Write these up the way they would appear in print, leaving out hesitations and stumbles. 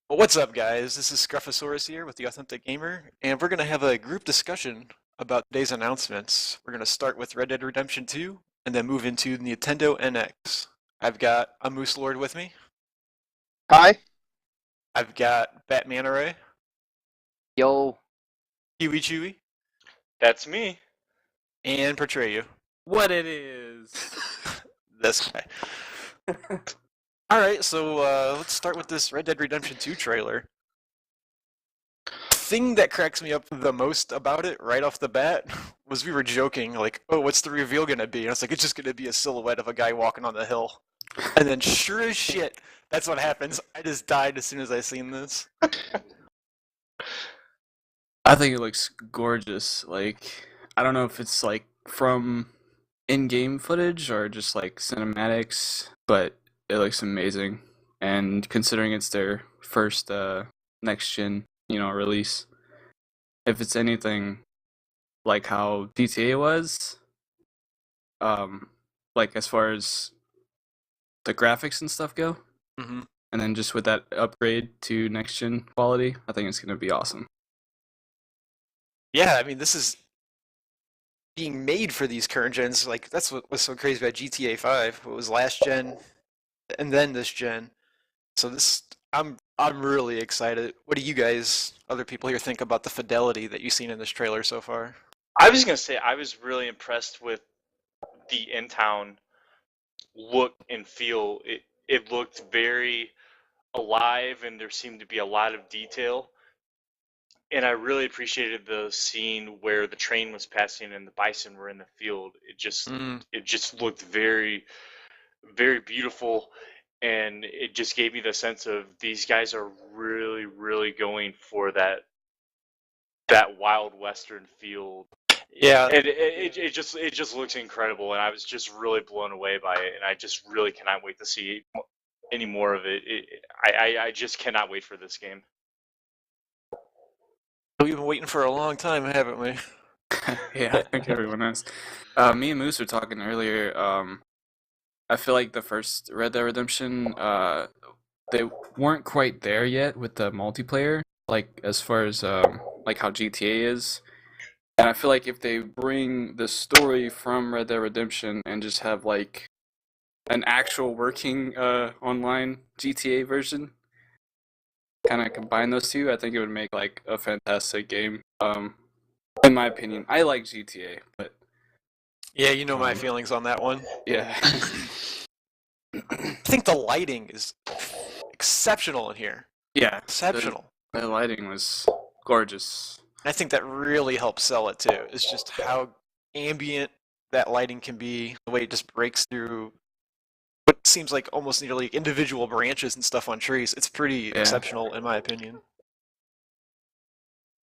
Well, what's up, guys? This is Scruffosaurus here with the Authentic Gamer, and we're going to have a group discussion about today's announcements. We're going to start with Red Dead Redemption 2, and then move into Nintendo NX. I've got a Moose Lord with me. Hi. I've got Batman Array, Yo, Kiwi Chewy, That's me. and Portray You. What it is. This guy. Alright, so let's start with this Red Dead Redemption 2 trailer. Thing that cracks me up the most about it right off the bat was we were joking, like, oh, what's the reveal gonna be? And it's like, it's just gonna be a silhouette of a guy walking on the hill. And then sure as shit, that's what happens. I just died as soon as I seen this. I think it looks gorgeous. Like, I don't know if it's like from in-game footage or just like cinematics, but it looks amazing. And considering it's their first next-gen, release, if it's anything like how GTA was, like as far as the graphics and stuff go, Mm-hmm. and then just with that upgrade to next-gen quality, I think it's going to be awesome. Yeah, I mean, this is being made for these current gens. Like, that's what was so crazy about GTA 5. It was last gen, and then this gen. So this, I'm really excited. What do you guys, other people here, think about the fidelity that you've seen in this trailer so far? I was gonna say I was really impressed with the in-town look and feel. It looked very alive, and there seemed to be a lot of detail. And I really appreciated the scene where the train was passing and the bison were in the field. It just looked very, very beautiful, and it just gave me the sense of these guys are really, really going for that wild western feel. Yeah, And it just looks incredible, and I was just really blown away by it, and I just really cannot wait to see any more of it. I just cannot wait for this game. we've been waiting for a long time, haven't we? Yeah, I think everyone has. Me and Moose were talking earlier. I feel like the first Red Dead Redemption, they weren't quite there yet with the multiplayer, like as far as like how GTA is. And I feel like if they bring the story from Red Dead Redemption and just have like an actual working online GTA version, kind of combine those two, I think it would make like a fantastic game. In my opinion, I like GTA, but Yeah, you know my feelings on that one. yeah. I think the lighting is exceptional in here. Yeah, Exceptional. the lighting was gorgeous. I think that really helps sell it too. It's just how ambient that lighting can be, the way it just breaks through what seems like almost nearly individual branches and stuff on trees. It's pretty exceptional in my opinion.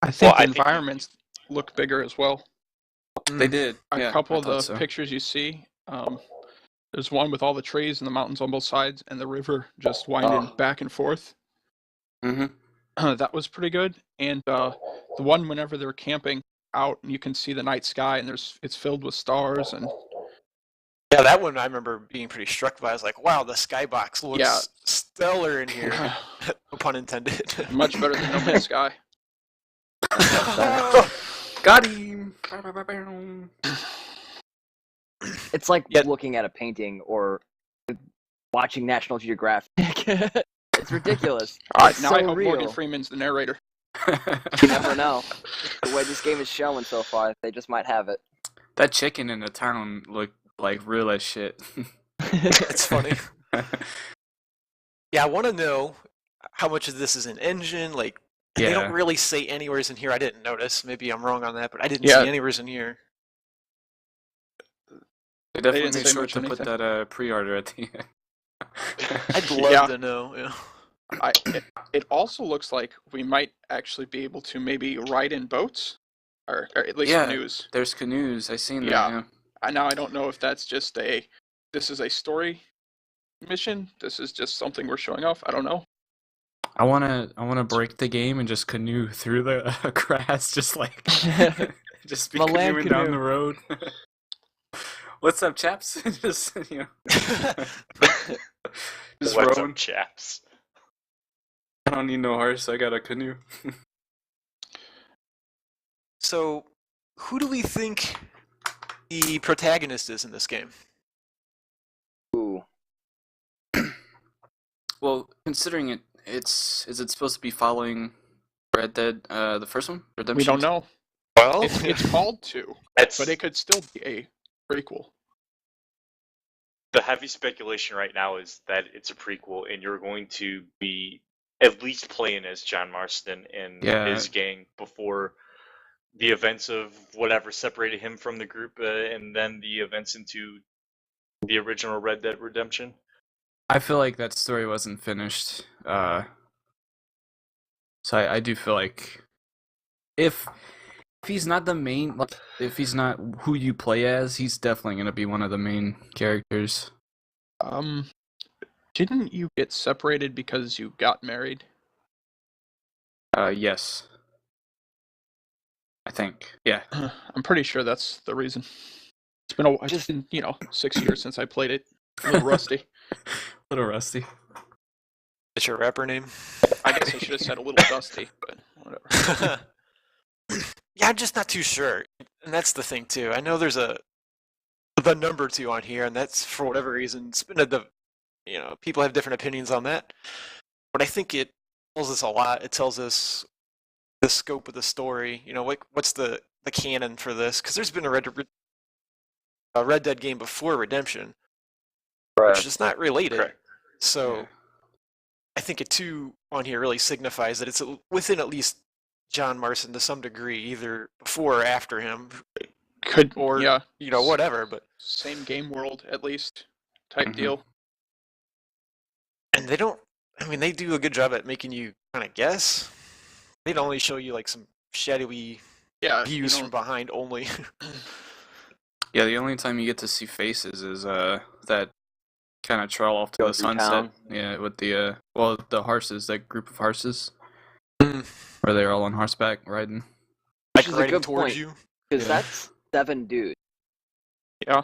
I think Well, the I think- environments look bigger as well. They did. A yeah, couple I of the thought so. pictures you see, there's one with all the trees and the mountains on both sides and the river just winding back and forth. Mhm. That was pretty good. And the one whenever they're camping out and you can see the night sky and it's filled with stars and Yeah, that one I remember being pretty struck by. I was like, wow, the skybox looks Yeah. stellar in here. No pun intended. much better than No Man's Sky. Got him. it's like Yeah. looking at a painting or watching National Geographic. It's ridiculous. All right, It's now so I hope real. Morgan Freeman's the narrator. You never know. The way this game is showing so far, they just might have it. That chicken in the town looked like real as shit. It's funny. Yeah, I want to know how much of this is an engine. Like, they Yeah. don't really say anywhere in here. I didn't notice. Maybe I'm wrong on that, but I didn't Yeah. see anywhere in here. They definitely didn't made say sure much to of put anything. that pre-order at the end. I'd love Yeah. to know. Yeah. It also looks like we might actually be able to maybe ride in boats, or at least Yeah. canoes. There's canoes. I seen Yeah. that. Now I don't know if that's just this is a story mission. This is just something we're showing off. I don't know. I wanna break the game and just canoe through the grass, just like just be My land canoeing down canoe. the road. What's up, chaps? Just just What's rowing. up, chaps? don't need no horse. I got a canoe. So, who do we think the protagonist is in this game? Ooh. Well, considering is it supposed to be following Red Dead, the first one, Redemption? We don't know. Well, It's called to, That's but it could still be a prequel. the heavy speculation right now is that it's a prequel, and you're going to be at least playing as John Marston and his gang before the events of whatever separated him from the group, and then the events into the original Red Dead Redemption. I feel like that story wasn't finished. So I do feel like if he's not the main, like if he's not who you play as, he's definitely gonna be one of the main characters. Didn't you get separated because you got married? Yes. I think. Yeah. I'm pretty sure that's the reason. It's been 6 years since I played it. A little rusty. Little rusty. it's your rapper name? I guess I should have said a little dusty, but whatever. Yeah, I'm just not too sure. And that's the thing, too. I know there's the number 2 on here, and that's, for whatever reason, it's been people have different opinions on that. But I think it tells us a lot. It tells us the scope of the story. What's the canon for this? Because there's been a Red Dead game before Redemption, which is not related. Correct. So Yeah. I think it too on here really signifies that it's within at least John Marston to some degree, either before or after him, or yeah, whatever. But same game world at least type Mhm. deal. and they don't. I mean, they do a good job at making you kind of guess. They'd only show you like some shadowy Yeah, views from behind only. Yeah, the only time you get to see faces is that kind of trail off to Go the through sunset. town. Yeah, with the the horses, that group of horses Mm. where they're all on horseback riding. Like Which is a riding good towards point. you. Because Yeah. that's 7 dudes. Yeah.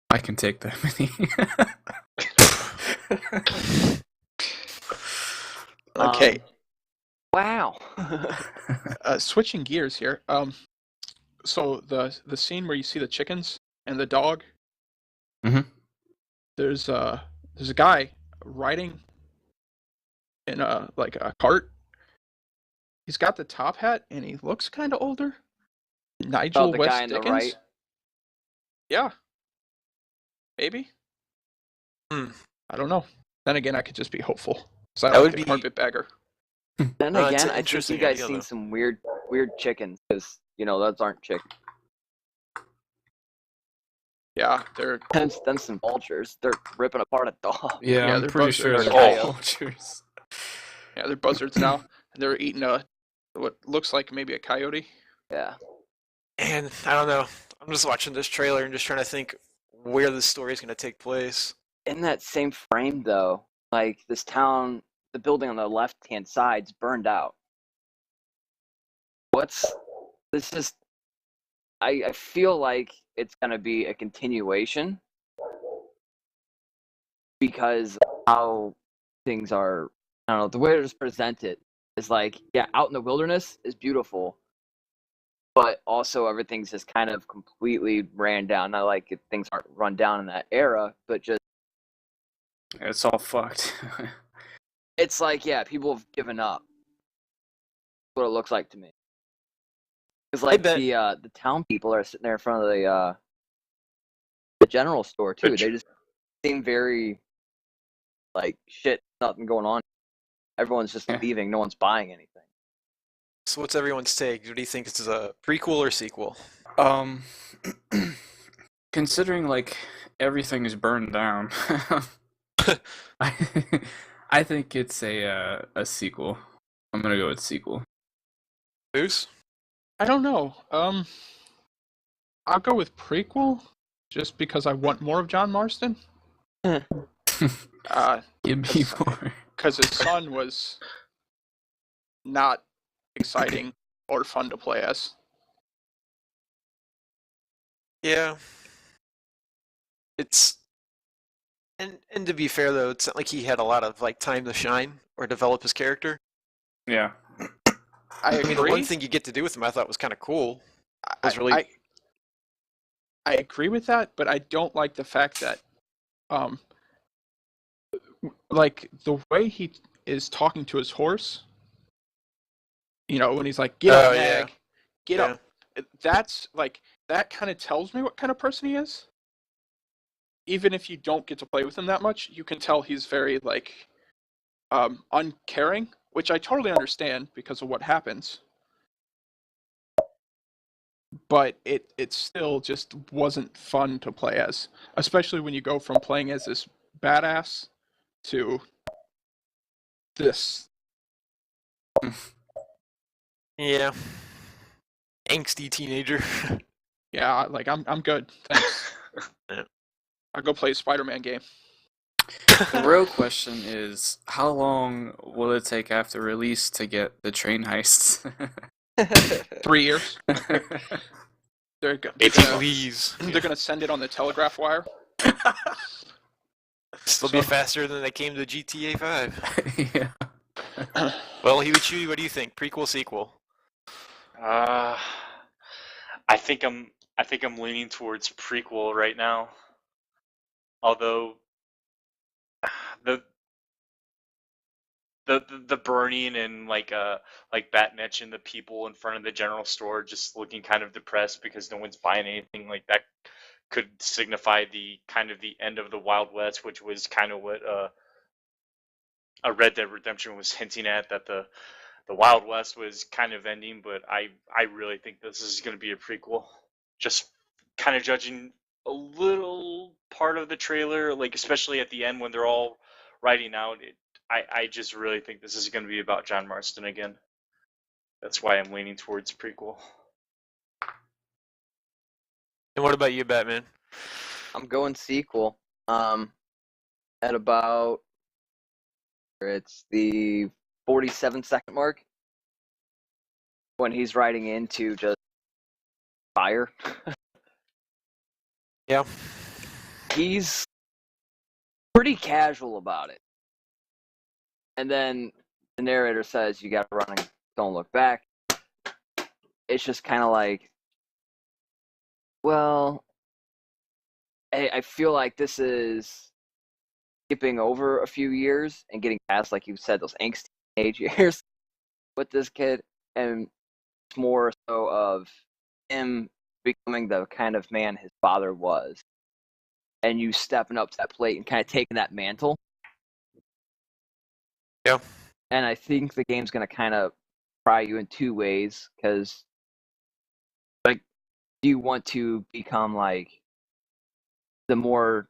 I can take that many. Okay. Wow. Switching gears here. So the scene where you see the chickens and the dog. Mhm. There's a guy riding in a cart. He's got the top hat and he looks kind of older. Nigel the West guy on the Dickens. right? Yeah. Maybe. Hmm. I don't know. Then again, I could just be hopeful. Because I That like would a be- carpetbagger. Then No, it's again, an I think interesting you guys idea, seen though. some weird chickens. Because, those aren't chickens. Yeah, they're Then some vultures. They're ripping apart a dog. Yeah, Yeah, I'm they're pretty buzzards. sure Or they're coyotes. vultures. they're buzzards now. They're eating what looks like maybe a coyote. Yeah. And I don't know. I'm just watching this trailer and just trying to think where this story is going to take place. In that same frame, though, like this town, the building on the left-hand side's burned out. This is, I feel like it's going to be a continuation because how things are, I don't know, the way it is presented is like, yeah, out in the wilderness is beautiful, but also everything's just kind of completely ran down. Not like things aren't run down in that era, but just It's all fucked. it's like, yeah, people have given up. What it looks like to me. Because like bet- the town people are sitting there in front of the general store too. They just seem very like shit, nothing going on. Everyone's just Yeah. leaving. No one's buying anything. So what's everyone's take? Do you think this is a prequel or sequel? Considering like everything is burned down, I think it's a sequel. I'm gonna go with sequel. Moose? I don't know. I'll go with prequel, just because I want more of John Marston. Give me more. Because his son was not exciting or fun to play as. Yeah. It's and to be fair though, it's not like he had a lot of like time to shine or develop his character. Yeah. I I mean, the agree. one thing you get to do with him I thought was kind of cool. Was really I agree with that, but I don't like the fact that, like the way he is talking to his horse. When he's like, "Get up, Oh, yeah. nag, get Yeah. up." That's like that kind of tells me what kind of person he is. Even if you don't get to play with him that much, you can tell he's very like uncaring, which I totally understand because of what happens. But it still just wasn't fun to play as, especially when you go from playing as this badass to this. Yeah. Angsty teenager. Yeah, like I'm good. Thanks. Yeah. I'll go play a Spider-Man game. The real question is, how long will it take after release to get the train heists? 3 years. They're Please. gonna send it on the telegraph wire. Still be faster than they came to GTA 5. Yeah. Well, Huichi, what do you think? Prequel, sequel? I think I'm leaning towards prequel right now. Although the the burning and like Bat mentioned, the people in front of the general store just looking kind of depressed because no one's buying anything, like that could signify the kind of the end of the Wild West, which was kind of what a Red Dead Redemption was hinting at, that the Wild West was kind of ending. But I really think this is going to be a prequel, just kind of judging a little part of the trailer, like especially at the end when they're all riding out. I just really think this is going to be about John Marston again. That's why I'm leaning towards prequel. And what about you, Batman? I'm going sequel. At about it's the 47-second mark when he's riding into just fire. Yeah. He's pretty casual about it. And then the narrator says, "You gotta run and don't look back." It's just kind of like, well, I feel like this is skipping over a few years and getting past, like you said, those angsty teenage years with this kid, and it's more so of him becoming the kind of man his father was, and you stepping up to that plate and kind of taking that mantle. Yeah. And I think the game's going to kind of try you in two ways, because like, do you want to become like the more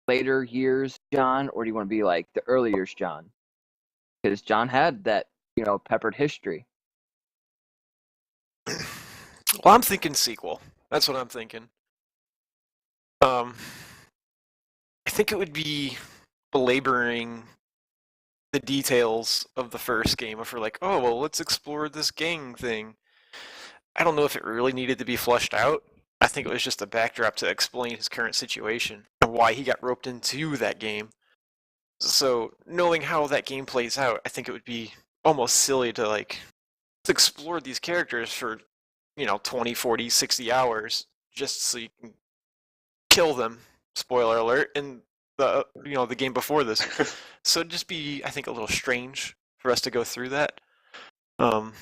later years John, or do you want to be like the early years John? Because John had that, peppered history. Well, I'm thinking sequel. That's what I'm thinking. I think it would be belaboring the details of the first game if we're like, oh, well, let's explore this gang thing. I don't know if it really needed to be fleshed out. I think it was just a backdrop to explain his current situation and why he got roped into that game. So, knowing how that game plays out, I think it would be almost silly to, like, explore these characters for, 20, 40, 60 hours just so you can kill them. Spoiler alert. In the game before this. So it'd just be, I think, a little strange for us to go through that. And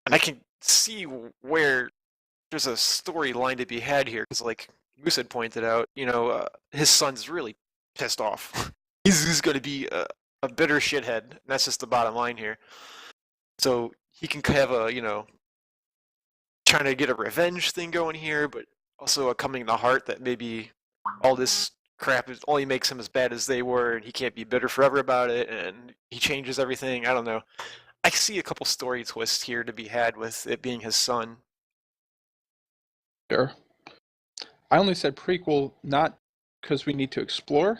I can see where there's a storyline to be had here, because like Goose had pointed out, his son's really pissed off. he's going to be a bitter shithead, and that's just the bottom line here. So he can have a, trying to get a revenge thing going here, but also a coming to heart that maybe all this crap only makes him as bad as they were, and he can't be bitter forever about it, and he changes everything. I don't know. I see a couple story twists here to be had with it being his son. Sure. I only said prequel not because we need to explore,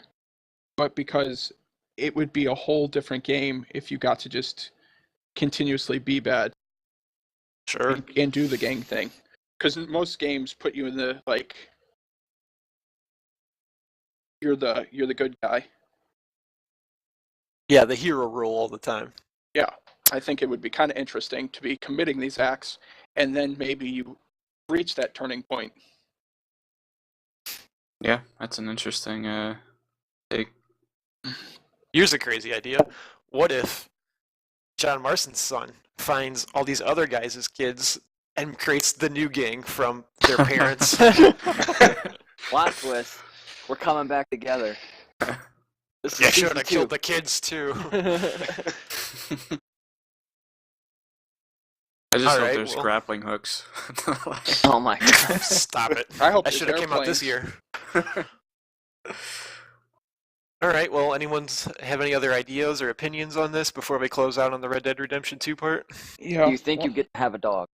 but because it would be a whole different game if you got to just continuously be bad. Sure. And do the gang thing. Because most games put you in the like you're the good guy. Yeah, the hero role all the time. Yeah, I think it would be kind of interesting to be committing these acts, and then maybe you reach that turning point. Yeah, that's an interesting take. Here's a crazy idea. What if John Marston's son finds all these other guys as kids and creates the new gang from their parents? Plot twist. We're coming back together. This Yeah, is should season have 2. killed the kids too. I just hope Alright, there's well. grappling hooks. Oh my god. Stop it. I hope That there's should have came out this airplanes. year. All right. Well, anyone's have any other ideas or opinions on this before we close out on the Red Dead Redemption 2 part? Yeah. Do you think you get to have a dog?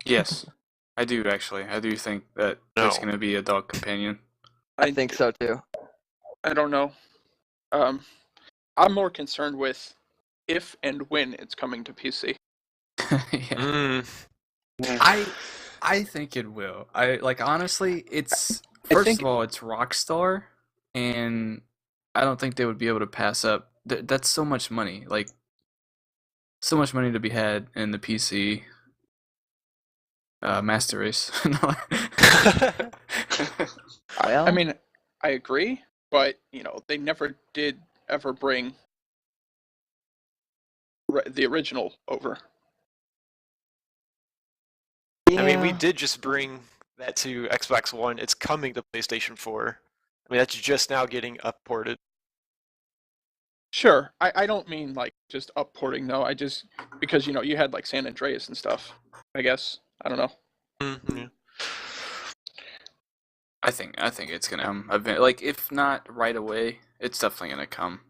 Yes, I do actually. I do think that there's No. going to be a dog companion. I think so too. I don't know. I'm more concerned with if and when it's coming to PC. Yeah. Mm. I think it will. I like honestly, it's I first think- of all, it's Rockstar, and I don't think they would be able to pass up. That's so much money, like so much money to be had in the PC master race. No. Well, I mean, I agree, but they never did ever bring the original over. I mean, we yeah. did just bring that to Xbox One. It's coming to PlayStation 4. I mean, that's just now getting upported. Sure, I don't mean like just upporting though. I just because you had like San Andreas and stuff. I guess I don't know. Mm-hmm. I think it's gonna come. Like if not right away, it's definitely gonna come.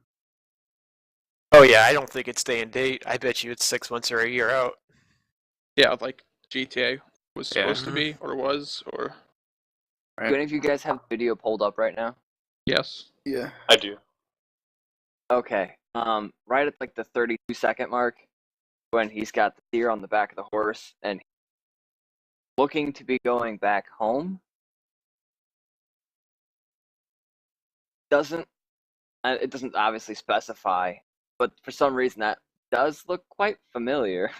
Oh yeah, I don't think it's day and date. I bet you it's 6 months or a year out. Yeah, like GTA was Yeah. supposed to be or was or Do any of you guys have video pulled up right now? yes. Yeah. I do. Okay. Right at like the 32-second mark, when he's got the deer on the back of the horse and looking to be going back home, it doesn't obviously specify, but for some reason that does look quite familiar.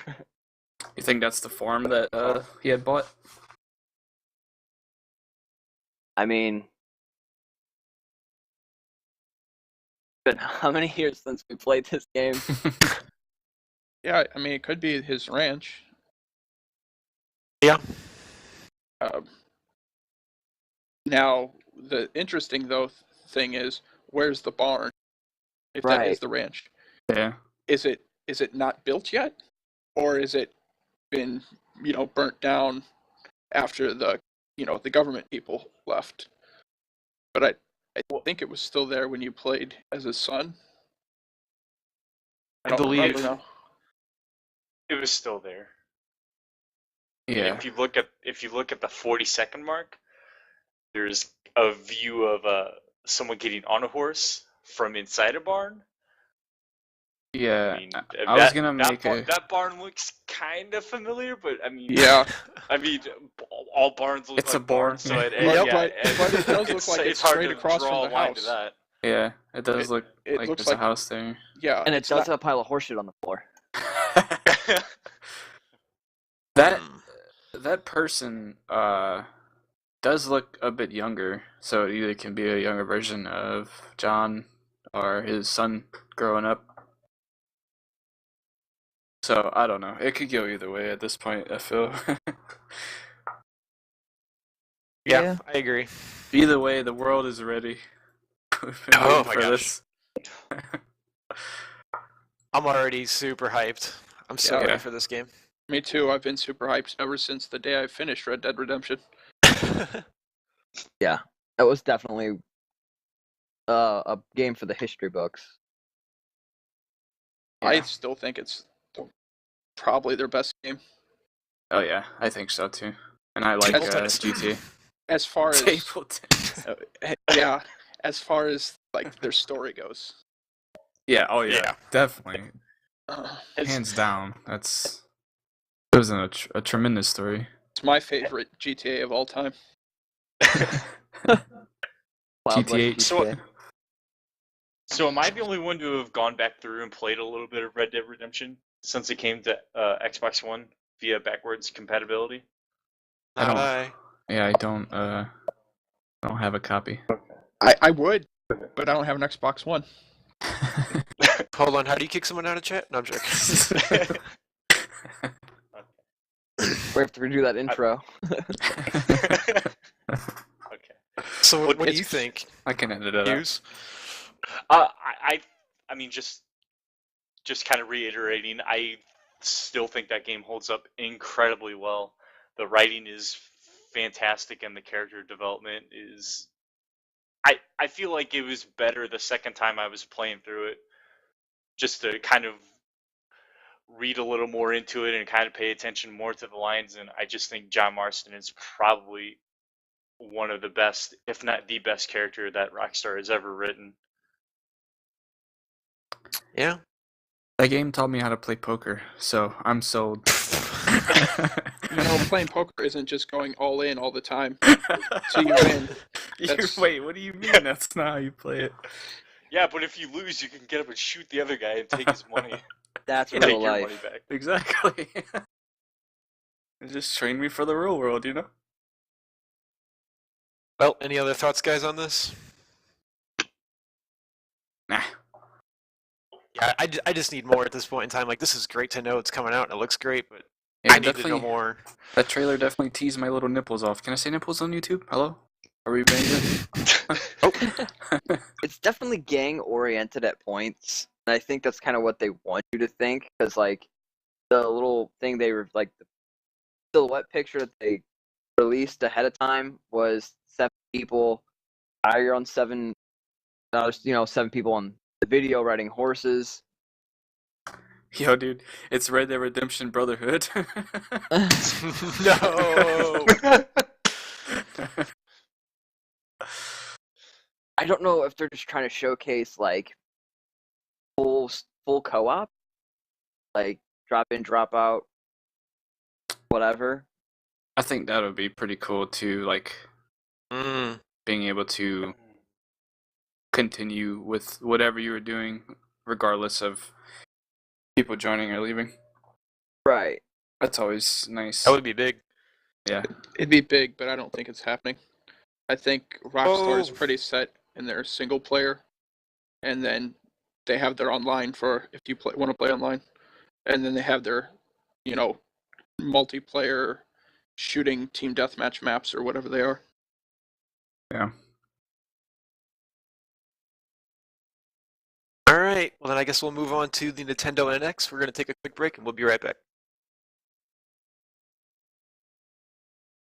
You think that's the form that he had bought? I mean, it's been how many years since we played this game? Yeah, I mean it could be his ranch. Yeah. Now the interesting thing is where's the barn? If that is Right. the ranch, Yeah. is it not built yet, or is it been burnt down after the the government people left? But I think it was still there when you played as his son. I I don't believe- remember now. It was still there. Yeah. If you look at the 40-second mark, there's a view of someone getting on a horse from inside a barn. Yeah. I mean, I was gonna make that barn looks kind of familiar, but I mean, Yeah, I mean, all barns look It's a like barns, barn. so it, Yeah, yeah, but it does look like it's hard straight to across draw from the a line to house. that. Yeah, it does look it like looks there's like- a house there. yeah, And it it's does not- have a pile of horseshit on the floor. That Hmm. that person does look a bit younger, so it either can be a younger version of John or his son growing up. So I don't know. It could go either way at this point, I feel. Yeah, Yeah. I agree. Either way, the world is ready. We've been Oh waiting my for gosh. this. I'm already super hyped. I'm so Yeah. ready for this game. Me too. I've been super hyped ever since the day I finished Red Dead Redemption. Yeah, that was definitely a game for the history books. I Yeah. still think it's probably their best game Oh yeah, I think so too. And I like Table tennis. GTA. as far as Table tennis. yeah, as far as like their story goes. Yeah, oh yeah, Yeah. definitely. It's, Hands down. It was a tremendous story. it's my favorite GTA of all time. Wild West GTA. So- GTA. So am I the only one to have gone back through and played a little bit of Red Dead Redemption since it came to Xbox One via backwards compatibility? I Not don't. I. Yeah, I don't have a copy. I would, but I don't have an Xbox One. Hold on, how do you kick someone out of chat? No, I'm joking. We have to redo that intro. Okay. So What- what do it's- you think, I can edit it out. Hughes? I mean, just kind of reiterating, I still think that game holds up incredibly well. The writing is fantastic, and the character development is. I feel like it was better the second time I was playing through it, just to kind of read a little more into it and kind of pay attention more to the lines. And I just think John Marston is probably one of the best, if not the best character that Rockstar has ever written. Yeah. That game taught me how to play poker, so I'm sold. Playing poker isn't just going all in all the time. So you win. That's- Wait, what do you mean? That's not how you play it. Yeah, but if you lose, you can get up and shoot the other guy and take his money. That's Take real your life. money back. Exactly. It just trained me for the real world, you know? Well, any other thoughts, guys, on this? Nah. Yeah, I just need more at this point in time. Like, this is great to know it's coming out and it looks great, but Yeah, I need to know definitely. more. That trailer definitely teased my little nipples off. Can I say nipples on YouTube? Hello? Are we banned yet? It's definitely gang oriented at points, and I think that's kind of what they want you to think, because like the little thing they were like the silhouette picture that they released ahead of time was 7 people. You're on 7 people on the video riding horses. Yo, dude, it's Red Dead Redemption Brotherhood. No. I don't know if they're just trying to showcase like full co-op, like drop in, drop out, whatever. I think that would be pretty cool too, like Mm. being able to continue with whatever you were doing, regardless of people joining or leaving. Right. That's always nice. That would be big. Yeah. It'd be big, but I don't think it's happening. I think Rockstar is Oh. pretty set in their single player, and then they have their online for if you want to play online, and then they have their, multiplayer shooting team deathmatch maps or whatever they are. Yeah. All right. Well, then I guess we'll move on to the Nintendo NX. We're going to take a quick break and we'll be right back.